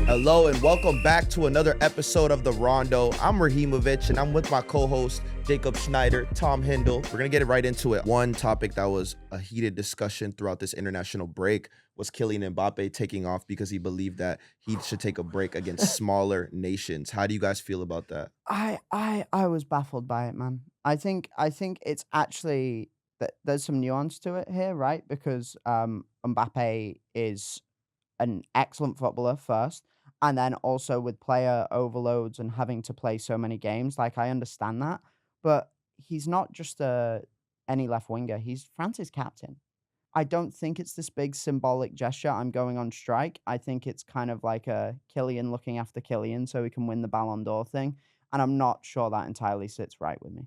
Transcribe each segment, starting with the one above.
Hello and welcome back to another episode of the Rondo. I'm Rahimovic and I'm with my co-host Jacob Schneider, Tom Hindle. We're gonna get right into it. One topic that was a heated discussion throughout this international break was Kylian Mbappe taking off because he believed that he should take a break against smaller nations. How do you guys feel about that? I was baffled by it, man. I think it's actually that there's some nuance to it here, right? Because Mbappe is an excellent footballer first, and then also with player overloads and having to play so many games, like I understand that, but he's not just any left winger. He's France's captain. I don't think it's this big symbolic gesture. I'm going on strike. I think it's kind of like a Killian looking after Killian so he can win the Ballon d'Or thing. And I'm not sure that entirely sits right with me.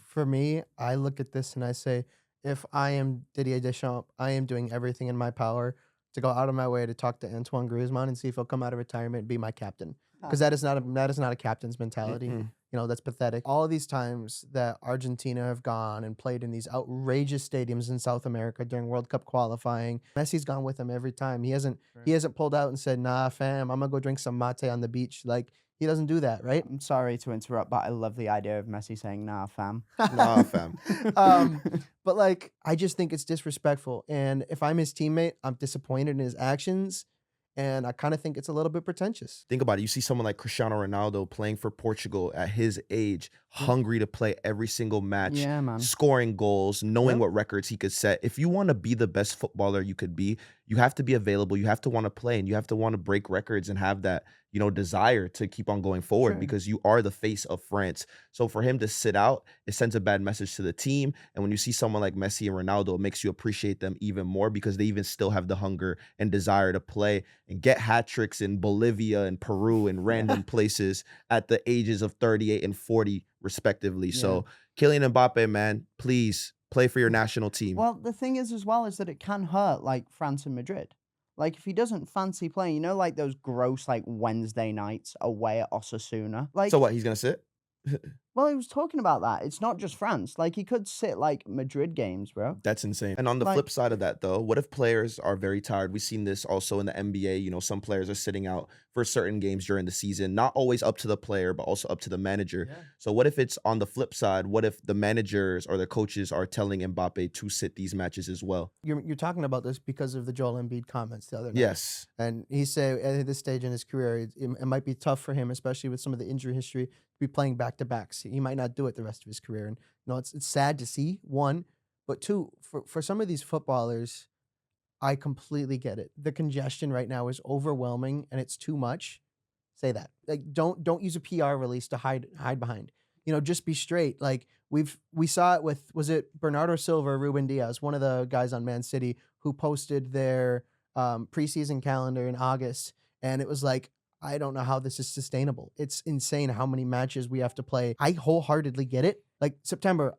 For me, I look at this and I say, if I am Didier Deschamps, I am doing everything in my power to go out of my way to talk to Antoine Griezmann and see if he'll come out of retirement and be my captain. Because that is not a captain's mentality. Mm-mm. That's pathetic. All of these times that Argentina have gone and played in these outrageous stadiums in South America during World Cup qualifying, Messi's gone with them every time. He hasn't pulled out and said, "Nah, fam, I'm gonna go drink some mate on the beach." Like he doesn't do that, right? I'm sorry to interrupt, but I love the idea of Messi saying, nah, fam. Nah, fam. um, but like, I just think it's disrespectful. And if I'm his teammate, I'm disappointed in his actions. And I kind of think it's a little bit pretentious. Think about it. You see someone like Cristiano Ronaldo playing for Portugal at his age, hungry to play every single match, Yeah, man. scoring goals, knowing Yep. what records he could set. If you want to be the best footballer you could be, you have to be available. You have to want to play and you have to want to break records and have that, desire to keep on going forward True. because you are the face of France. So for him to sit out, it sends a bad message to the team. And when you see someone like Messi and Ronaldo, it makes you appreciate them even more because they even still have the hunger and desire to play and get hat tricks in Bolivia and Peru and random places at the ages of 38 and 40, respectively. Yeah. So, Kylian Mbappe, man, please play for your national team. Well, the thing is as well is that it can hurt like France and Madrid. Like if he doesn't fancy playing, like those gross like Wednesday nights away at Osasuna. Like, So what? He's gonna sit? well, he was talking about that. It's not just France. Like he could sit like Madrid games, bro. That's insane. And on the Like, flip side of that, though, what if players are very tired? We've seen this also in the NBA. Some players are sitting out for certain games during the season, not always up to the player, but also up to the manager. Yeah. So what if it's on the flip side? What if the managers or the coaches are telling Mbappe to sit these matches as well? You're talking about this because of the Joel Embiid comments the other night. Yes. And he said at this stage in his career, it might be tough for him, especially with some of the injury history, to be playing back-to-backs. He might not do it the rest of his career. And it's sad to see, one. But two, for some of these footballers, I completely get it. The congestion right now is overwhelming and it's too much. Say that. Like don't use a PR release to hide behind. Just be straight. Like we saw it with, was it Bernardo Silva or Ruben Diaz, one of the guys on Man City who posted their preseason calendar in August, and it was like, I don't know how this is sustainable. It's insane how many matches we have to play. I wholeheartedly get it. Like September,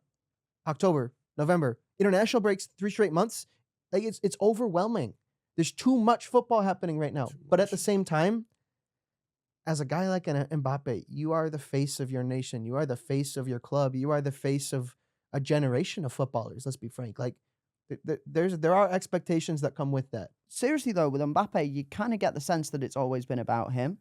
October, November, international breaks, 3 straight months. Like it's overwhelming. There's too much football happening right now. But at the same time, as a guy like an Mbappe, you are the face of your nation. You are the face of your club. You are the face of a generation of footballers. Let's be frank. Like there are expectations that come with that. seriously though, with Mbappe, you kind of get the sense that it's always been about him.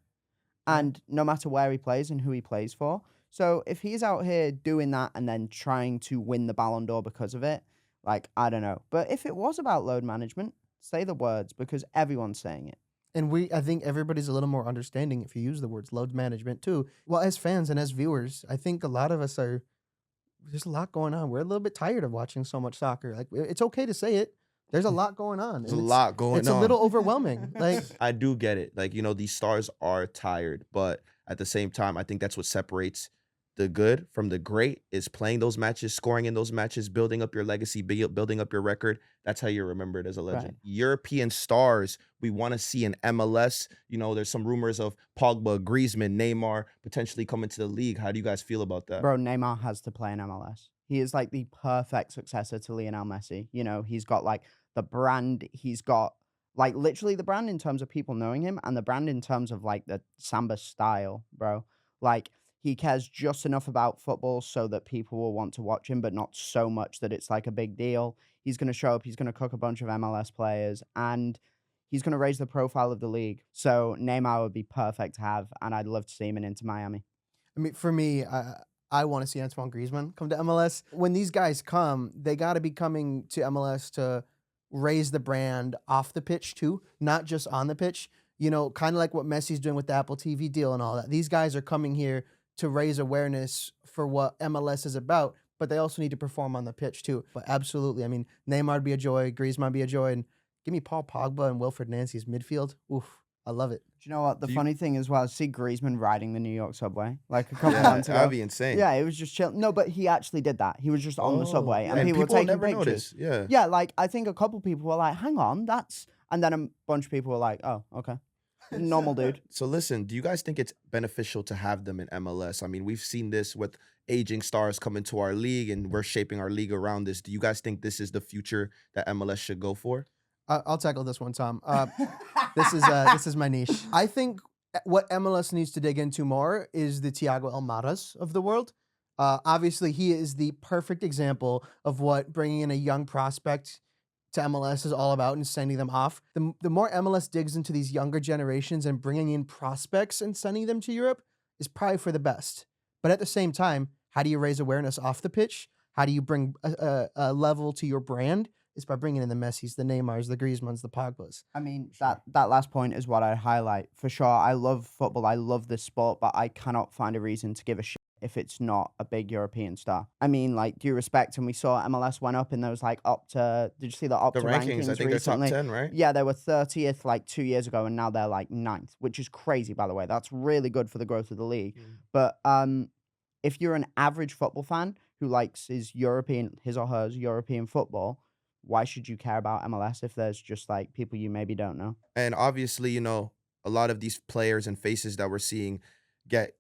And no matter where he plays and who he plays for. So if he's out here doing that and then trying to win the Ballon d'Or because of it, like, I don't know. But if it was about load management, say the words because everyone's saying it. And I think everybody's a little more understanding if you use the words load management too. Well, as fans and as viewers, I think a lot of us there's a lot going on. We're a little bit tired of watching so much soccer. Like, it's okay to say it. There's a lot going on. There's a and lot going It's on. a little overwhelming. Like, I do get it. Like, these stars are tired, but at the same time, I think that's what separates the good from the great is playing those matches, scoring in those matches, building up your legacy, building up your record. That's how you're remembered as a legend. Right. European stars we want to see in MLS. There's some rumors of Pogba, Griezmann, Neymar potentially coming to the league. How do you guys feel about that? Bro, Neymar has to play in MLS. He is like the perfect successor to Lionel Messi. He's got like the brand, he's got like literally the brand in terms of people knowing him and the brand in terms of like the Samba style, bro. Like he cares just enough about football so that people will want to watch him, but not so much that it's like a big deal. He's going to show up, he's going to cook a bunch of MLS players, and he's going to raise the profile of the league. So Neymar would be perfect to have, and I'd love to see him in Inter Miami. I mean, for me, I want to see Antoine Griezmann come to MLS. When these guys come, they got to be coming to MLS to raise the brand off the pitch too, not just on the pitch. You know, kind of like what Messi's doing with the Apple TV deal and all that. These guys are coming here to raise awareness for what MLS is about, but they also need to perform on the pitch too. But absolutely, I mean, Neymar would be a joy, Griezmann would be a joy, and give me Paul Pogba and Wilfred Nancy's midfield. Oof, I love it. Do you know what? The funny thing as well, see Griezmann riding the New York subway like a couple months ago. That'd be insane. Yeah, it was just chill. No, but he actually did that. He was just on the subway, and and people were people taking never pictures. notice. Yeah, like I think a couple people were like, "Hang on, that's," and then a bunch of people were like, "Oh, okay, normal dude." So listen, do you guys think it's beneficial to have them in MLS? I mean, we've seen this with aging stars come into our league, and we're shaping our league around this. Do you guys think this is the future that MLS should go for? I'll tackle this one, Tom. This is my niche. I think what MLS needs to dig into more is the Thiago Almadas of the world. Obviously, he is the perfect example of what bringing in a young prospect to MLS is all about and sending them off. The more MLS digs into these younger generations and bringing in prospects and sending them to Europe is probably for the best. But at the same time, how do you raise awareness off the pitch? How do you bring a level to your brand? Is by bringing in the Messis, the Neymars, the Griezmanns, the Pogbas. I mean, that last point is what I highlight. For sure, I love football. I love this sport, but I cannot find a reason to give a shit if it's not a big European star. I mean, like, due respect, and we saw MLS went up in those, like, Opta. Did you see the Opta The rankings, I think recently? they're top 10, right? Yeah, they were 30th, like, 2 years ago, and now they're, like, 9th, which is crazy, by the way. That's really good for the growth of the league. But if you're an average football fan who likes his or her European football, why should you care about MLS if there's just like people you maybe don't know? And obviously, a lot of these players and faces that we're seeing get,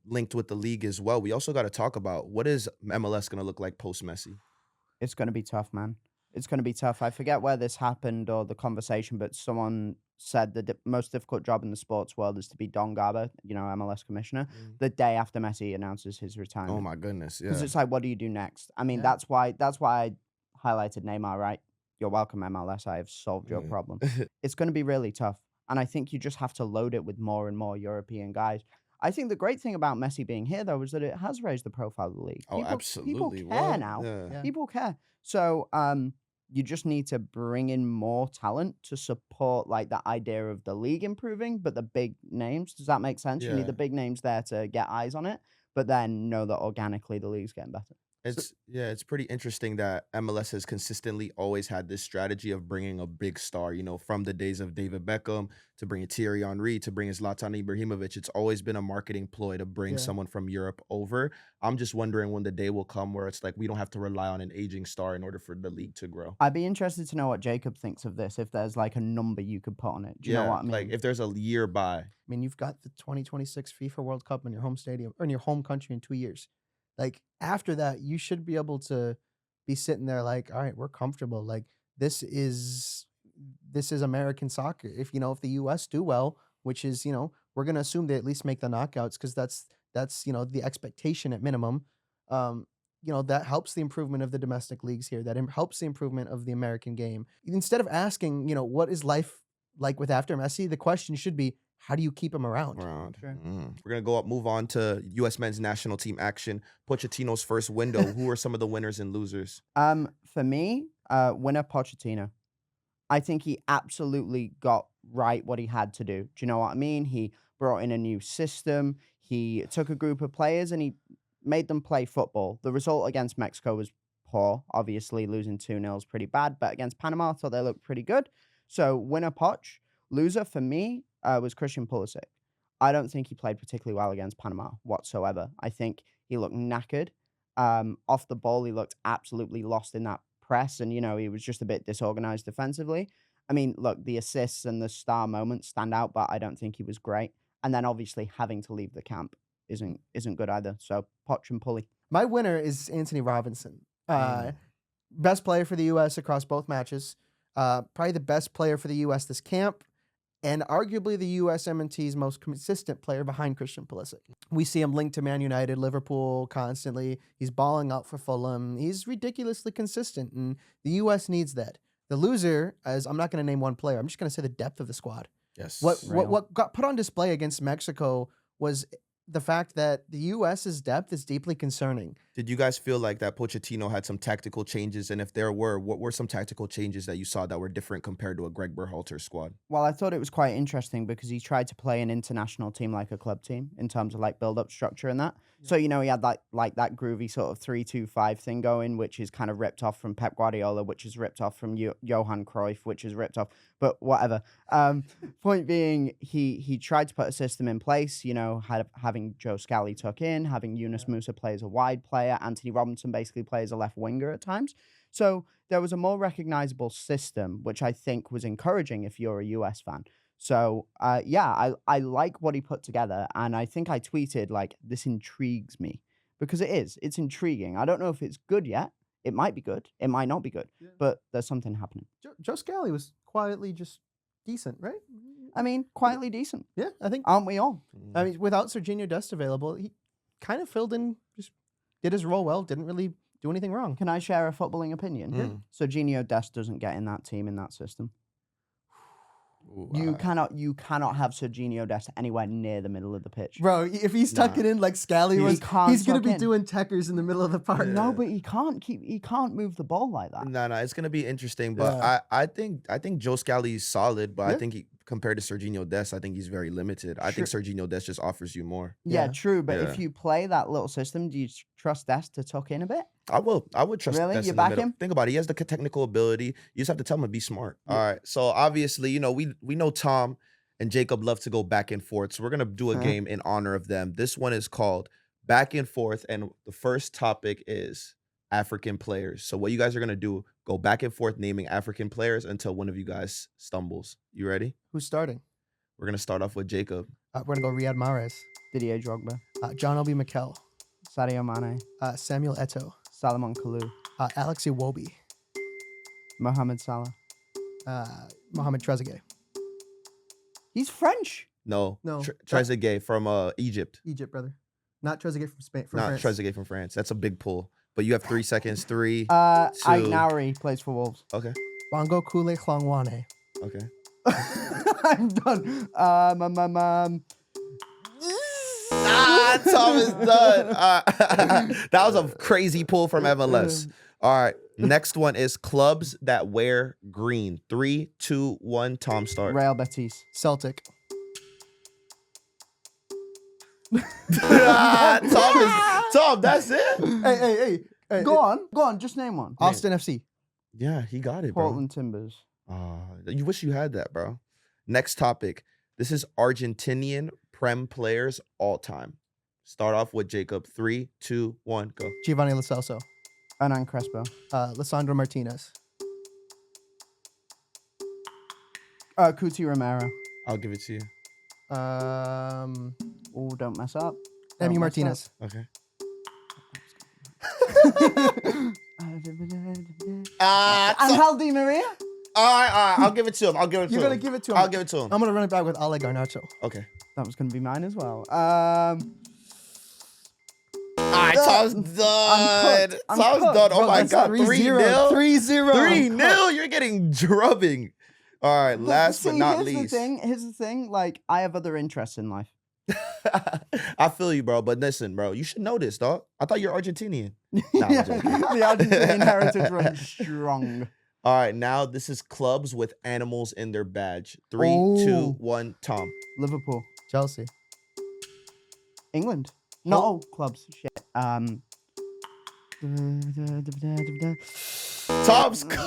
linked with the league as well. We also got to talk about what is MLS going to look like post Messi? It's going to be tough, man. It's going to be tough. I forget where this happened or the conversation, but someone said the most difficult job in the sports world is to be Don Garber, MLS commissioner, the day after Messi announces his retirement. Oh my goodness. Yeah. Because it's like, what do you do next? I mean, that's why I highlighted Neymar, right? You're welcome, MLS. I have solved your problem. It's going to be really tough. And I think you just have to load it with more and more European guys. I think the great thing about Messi being here, though, is that it has raised the profile of the league. Absolutely. People care now. Yeah. People care. So you just need to bring in more talent to support like the idea of the league improving, but the big names. Does that make sense? You Yeah. need the big names there to get eyes on it, but then know that organically the league's getting better. It's pretty interesting that MLS has consistently always had this strategy of bringing a big star, from the days of David Beckham to bring Thierry Henry to bring Zlatan Ibrahimovic. It's always been a marketing ploy to bring someone from Europe over. I'm just wondering when the day will come where it's like we don't have to rely on an aging star in order for the league to grow. I'd be interested to know what Jacob thinks of this, if there's like a number you could put on it. Do you know what I mean? Like if there's a year by. I mean, you've got the 2026 FIFA World Cup in your home stadium or in your home country in 2 years. Like after that, you should be able to be sitting there like, all right, we're comfortable. Like this is American soccer. If the US do well, which is, we're gonna assume they at least make the knockouts because that's the expectation at minimum. That helps the improvement of the domestic leagues here. That helps the improvement of the American game. Instead of asking, what is life like with after Messi, the question should be, how do you keep him around? Sure. We're going to move on to U.S. men's national team action. Pochettino's first window. Who are some of the winners and losers? For me, winner Pochettino. I think he absolutely got right what he had to do. Do you know what I mean? He brought in a new system. He took a group of players and he made them play football. The result against Mexico was poor. Obviously, losing 2-0 is pretty bad. But against Panama, I thought they looked pretty good. So winner Poch. Loser for me was Christian Pulisic. I don't think he played particularly well against Panama whatsoever. I think he looked knackered. Off the ball, he looked absolutely lost in that press. And, he was just a bit disorganized defensively. I mean, look, the assists and the star moments stand out, but I don't think he was great. And then obviously having to leave the camp isn't good either. So Poch and Pulley. My winner is Anthony Robinson. Best player for the U.S. across both matches. Probably the best player for the U.S. this camp. And arguably the USMNT's most consistent player behind Christian Pulisic. We see him linked to Man United, Liverpool constantly. He's balling out for Fulham. He's ridiculously consistent, and the U.S. needs that. The loser, as I'm not going to name one player, I'm just going to say the depth of the squad. Yes. What got put on display against Mexico was the fact that the U.S.'s depth is deeply concerning. Did you guys feel like that Pochettino had some tactical changes? And if there were, what were some tactical changes that you saw that were different compared to a Greg Berhalter squad? Well, I thought it was quite interesting because he tried to play an international team like a club team in terms of like build-up structure and that. Yeah. So, he had like that groovy sort of 3-2-5 thing going, which is kind of ripped off from Pep Guardiola, which is ripped off from Johan Cruyff, which is ripped off, but whatever. Point being, he tried to put a system in place, having Joe Scally tuck in, having Yunus Musa play as a wide player, Anthony Robinson basically play as a left winger at times. So there was a more recognizable system, which I think was encouraging if you're a US fan. So, I like what he put together. And I think I tweeted, like, this intrigues me. Because it is. It's intriguing. I don't know if it's good yet. It might be good. It might not be good. Yeah. But there's something happening. Joe Scally was quietly just decent, right? I mean, quietly decent. Yeah, I think. Aren't we all? I mean, without Serginho Dest available, he kind of filled in, just did his role well, didn't really do anything wrong. Can I share a footballing opinion? Serginho Dest doesn't get in that team, in that system. Ooh, you cannot have Serginho Dest anywhere near the middle of the pitch. Bro, if he's tucking in like Scally was, he's going to be doing techers in the middle of the park. Yeah. No, but he can't move the ball like that. No, it's going to be interesting, but I think Joe Scally is solid, but I think compared to Serginho Dest, I think he's very limited. I think Serginho Dest just offers you more. Yeah, true, but if you play that little system, do you trust Dest to tuck in a bit? I would trust really? Dest You in back the middle. him? Think about it. He has the technical ability. You just have to tell him to be smart. Yeah. All right. So obviously, we know Tom and Jacob love to go back and forth. So we're going to do a game in honor of them. This one is called Back and Forth. And the first topic is African players. So what you guys are going to do, go back and forth naming African players until one of you guys stumbles. You ready? Who's starting? We're going to start off with Jacob. We're going to go Riyad Mahrez. Didier Drogba. John Obi Mikel. Sadio Mane. Samuel Eto'o. Salomon Kalou. Alex Iwobi. Mohamed Salah. Mohamed Trezeguet. He's French. No. Trezeguet from Egypt. Egypt, brother. Not Trezeguet from Spain. Not France. Trezeguet from France. That's a big pull. But you have 3 seconds. 3, 2. Ike Nowry plays for Wolves. Okay. Bongo Kule Klongwane. Okay. I'm done. Tom is done. That was a crazy pull from MLS. All right. Next one is clubs that wear green. 3, 2, 1. Tom, start. Real Betis. Celtic. Tom, that's it. Hey. Go on. Just name one. Austin FC. Yeah, he got it, bro. Portland Timbers. You wish you had that, bro. Next topic. This is Argentinian Prem players all time. Start off with Jacob. 3, 2, 1, go. Giovanni Lo Celso. Hernan Crespo. Lisandro Martinez. Cuti Romero. I'll give it to you. Don't mess up. Emi Martinez. Okay. Angel Di Maria? All right. I'll give it to him. You're going to give it to him? I'll give it to him. I'm going to run it back with Ale Garnacho. Okay. That was going to be mine as well. All right, Tom's done. Tom's done. Oh, bro, my God. 3-0. 3-0. 3-0. 3-0. You're getting drubbing. All right, last but not least. Here's the thing. Like, I have other interests in life. I feel you, bro. But listen, bro, you should know this, dog. I thought you're Argentinian. The Argentinian heritage runs strong. All right, now this is clubs with animals in their badge. 3, 2, 1, Tom. Liverpool. Chelsea. England. No, clubs. Shit. Tom's cooked.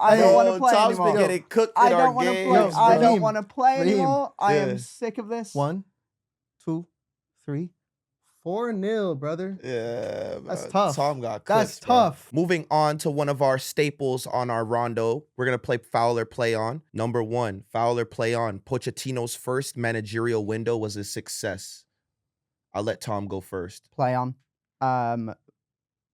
I don't want to play Tom's anymore. been getting cooked in our games. I don't want to play Raheem. anymore. I am sick of this. 1, 2, 3, 4-0, brother. Yeah, that's tough. Tom got cooked. That's tough. Moving on to one of our staples on our rondo. We're going to play Foul or Play On. Number 1, Foul or Play On. Pochettino's first managerial window was a success. I'll let Tom go first. Play on.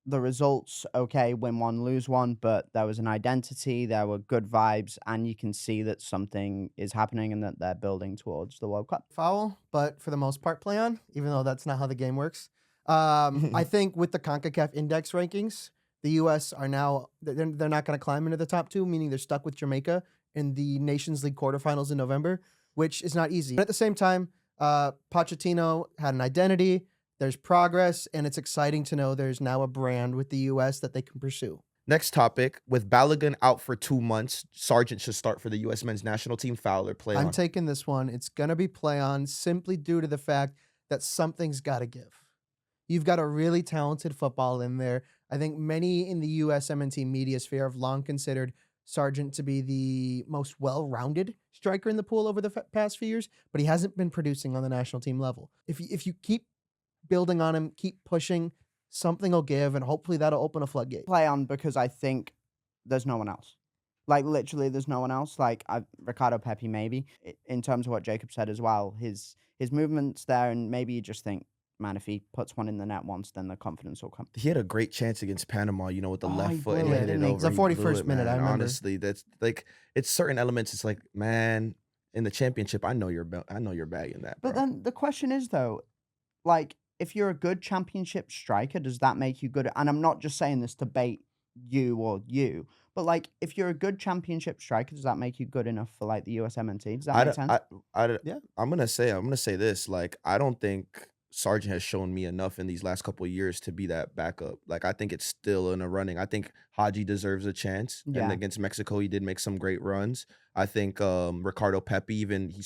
The results, okay, win one, lose one, but there was an identity, there were good vibes, and you can see that something is happening and that they're building towards the World Cup. Foul, but for the most part, play on, even though that's not how the game works. I think with the CONCACAF index rankings, The U.S. are now they're not going to climb into the top 2, meaning they're stuck with Jamaica in the Nations League quarterfinals in November, which is not easy. But at the same time, Pochettino had an identity. There's progress, and it's exciting to know there's now a brand with the U.S. that they can pursue. Next topic, with Balogun out for 2 months, Sargent should start for the U.S. men's national team. Fowler, play on. I'm taking this one. It's going to be play on simply due to the fact that something's got to give. You've got a really talented football in there. I think many in the USMNT media sphere have long considered Sargent to be the most well-rounded striker in the pool over the past few years, but he hasn't been producing on the national team level. If you keep building on him, keep pushing, something will give, and hopefully that'll open a floodgate. Play on because I think there's no one else. Like, literally, there's no one else. Like, Ricardo Pepi, maybe, in terms of what Jacob said as well. His movement's there, and maybe you just think, man, if he puts one in the net once, then the confidence will come. He had a great chance against Panama, with the left foot and blew it, hit it didn't he? over. It's the He blew 41st it, minute, man. I remember. Honestly, that's like, it's certain elements. It's like, man, in the championship, I know you're bagging that, bro. But then the question is, though, like, if you're a good championship striker, does that make you good? And I'm not just saying this to bait you, but like, if you're a good championship striker, does that make you good enough for like the USMNT? Does that make sense? Yeah. I'm gonna say this. Like, I don't think Sargent has shown me enough in these last couple of years to be that backup. Like, I think it's still in a running. I think Haji deserves a chance. Yeah. And against Mexico, he did make some great runs. I think Ricardo Pepi, even he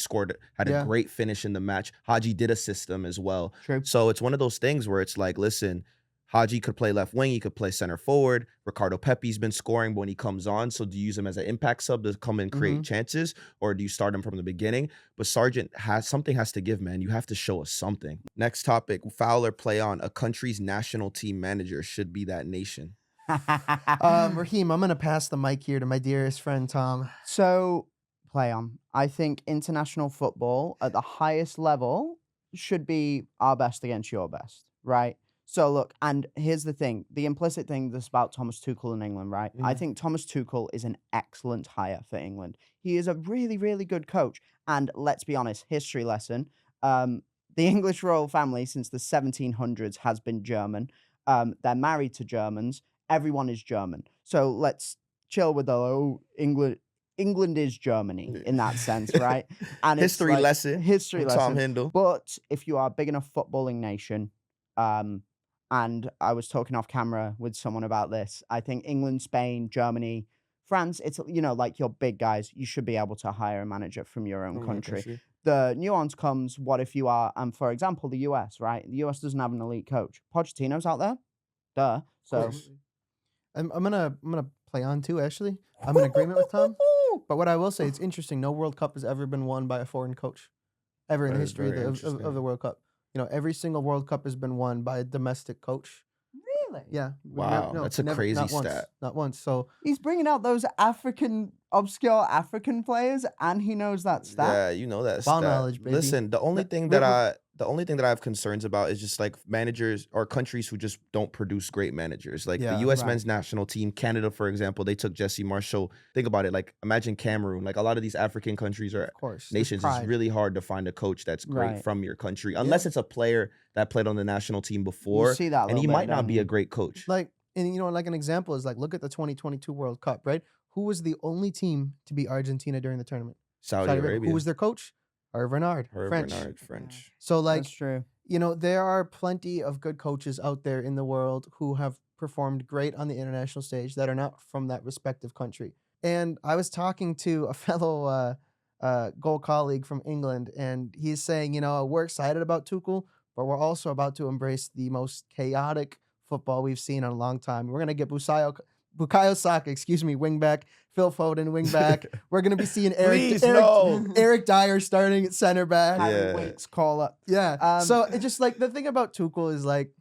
had Yeah. a great finish in the match. Haji did assist them as well. True. So it's one of those things where it's like, listen, Haji could play left wing, he could play center forward. Ricardo Pepi's been scoring when he comes on. So do you use him as an impact sub to come and create chances, or do you start him from the beginning? But Sargent has to give, man. You have to show us something. Next topic, Fowler, play on. A country's national team manager should be that nation. Raheem, I'm going to pass the mic here to my dearest friend, Tom. So, play on. I think international football at the highest level should be our best against your best, right? So, look, and here's the thing. The implicit thing that's about Thomas Tuchel in England, right? I think Thomas Tuchel is an excellent hire for England. He is a really, really good coach. And let's be honest, history lesson. The English royal family since the 1700s has been German. They're married to Germans. Everyone is German. So let's chill with the England is Germany in that sense, right? And History lesson. History lesson. Tom Hindle. But if you are a big enough footballing nation, and I was talking off camera with someone about this, I think England, Spain, Germany, France, it's, like your big guys, you should be able to hire a manager from your own country. The nuance comes, what if you are, for example, the US, right? The US doesn't have an elite coach. Pochettino's out there. Duh. So I'm gonna play on too, actually. I'm in agreement with Tom. But what I will say, it's interesting. No World Cup has ever been won by a foreign coach, ever in the history of the World Cup. Every single World Cup has been won by a domestic coach. Really? Yeah. Wow, that's a crazy not stat. Once, not once. So he's bringing out those obscure African players, and he knows that stat. Yeah, you know that ball stat. knowledge, baby. Listen, the only thing that I have concerns about is just like managers or countries who just don't produce great managers. Like the U.S. men's national team, Canada, for example, they took Jesse Marshall. Think about it. Like, imagine Cameroon. Like, a lot of these African countries or nations, it's really hard to find a coach that's great from your country, unless it's a player that played on the national team before. You see that, and he might not be a great coach. Like an example is like, look at the 2022 World Cup, right? Who was the only team to beat Argentina during the tournament? Saudi Arabia. Who was their coach? Hervé Renard, French. So, like, that's true. There are plenty of good coaches out there in the world who have performed great on the international stage that are not from that respective country. And I was talking to a fellow goal colleague from England, and he's saying, we're excited about Tuchel, but we're also about to embrace the most chaotic football we've seen in a long time. We're going to get Bukayo Saka, wingback. Phil Foden, wingback. We're going to be seeing Eric Dyer starting at center back. Harry Winks, call up. Yeah. So it's just like, the thing about Tuchel is like,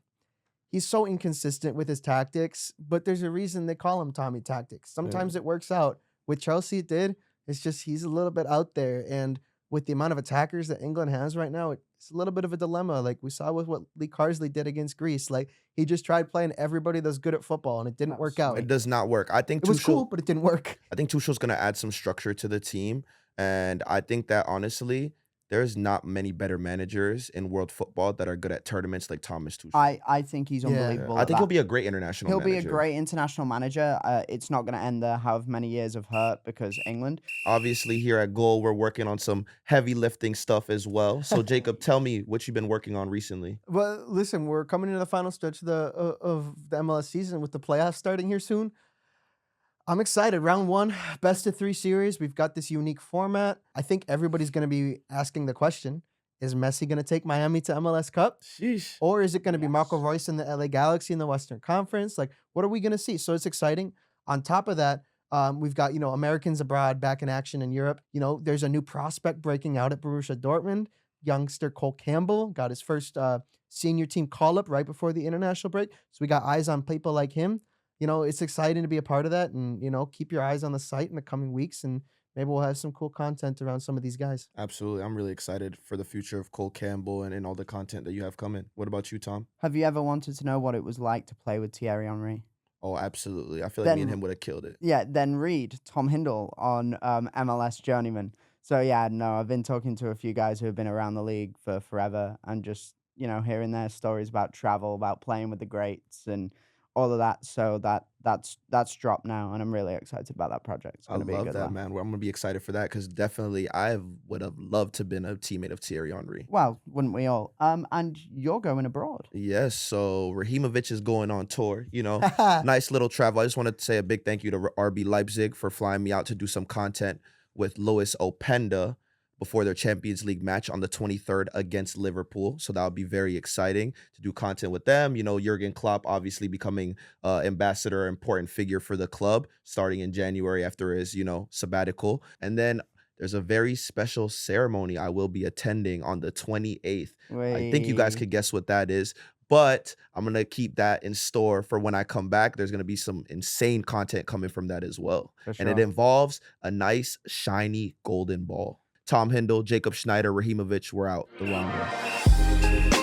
he's so inconsistent with his tactics, but there's a reason they call him Tommy Tactics. Sometimes it works out. With Chelsea, it did. It's just he's a little bit out there. And with the amount of attackers that England has right now, it's a little bit of a dilemma. Like we saw with what Lee Carsley did against Greece. Like he just tried playing everybody that's good at football, and it didn't work out. It does not work. I think it was cool, but it didn't work. I think Tuchel's going to add some structure to the team. And I think that, honestly, there's not many better managers in world football that are good at tournaments like Thomas Tuchel. I think he's Yeah. unbelievable. I at think he'll that. be a great international He'll manager. be a great international manager. It's not going to end there however many years of hurt because England. Obviously, here at Goal, we're working on some heavy lifting stuff as well. So, Jacob, tell me what you've been working on recently. Well, listen, we're coming into the final stretch of the MLS season with the playoffs starting here soon. I'm excited. Round 1, best of 3 series. We've got this unique format. I think everybody's going to be asking the question, is Messi going to take Miami to MLS Cup? Sheesh. Or is it going to be Marco Yes. Reus in the LA Galaxy in the Western Conference? Like, what are we going to see? So it's exciting. On top of that, we've got, Americans abroad back in action in Europe. There's a new prospect breaking out at Borussia Dortmund. Youngster Cole Campbell got his first senior team call-up right before the international break. So we got eyes on people like him. It's exciting to be a part of that, and, keep your eyes on the site in the coming weeks, and maybe we'll have some cool content around some of these guys. Absolutely. I'm really excited for the future of Cole Campbell and all the content that you have coming. What about you, Tom? Have you ever wanted to know what it was like to play with Thierry Henry? Oh, absolutely. I feel like me and Then- him would have killed it. Yeah, then read Tom Hindle on MLS Journeyman. So yeah, no, I've been talking to a few guys who have been around the league for forever and just, hearing their stories about travel, about playing with the greats and all of that. So that's dropped now, and I'm really excited about that project. It's I going to be a love good that, one. man. Well, I'm going to be excited for that because definitely I would have loved to have been a teammate of Thierry Henry. Well, wouldn't we all? And you're going abroad. Yes, so Rahimovic is going on tour, nice little travel. I just wanted to say a big thank you to RB Leipzig for flying me out to do some content with Lois Openda before their Champions League match on the 23rd against Liverpool. So that would be very exciting to do content with them. Jurgen Klopp obviously becoming ambassador, important figure for the club starting in January after his, sabbatical. And then there's a very special ceremony I will be attending on the 28th. I think you guys could guess what that is. But I'm going to keep that in store for when I come back. There's going to be some insane content coming from that as well. For And it sure. involves a nice, shiny golden ball. Tom Hindle, Jacob Schneider, Rahimovic, we're out. The Rondo.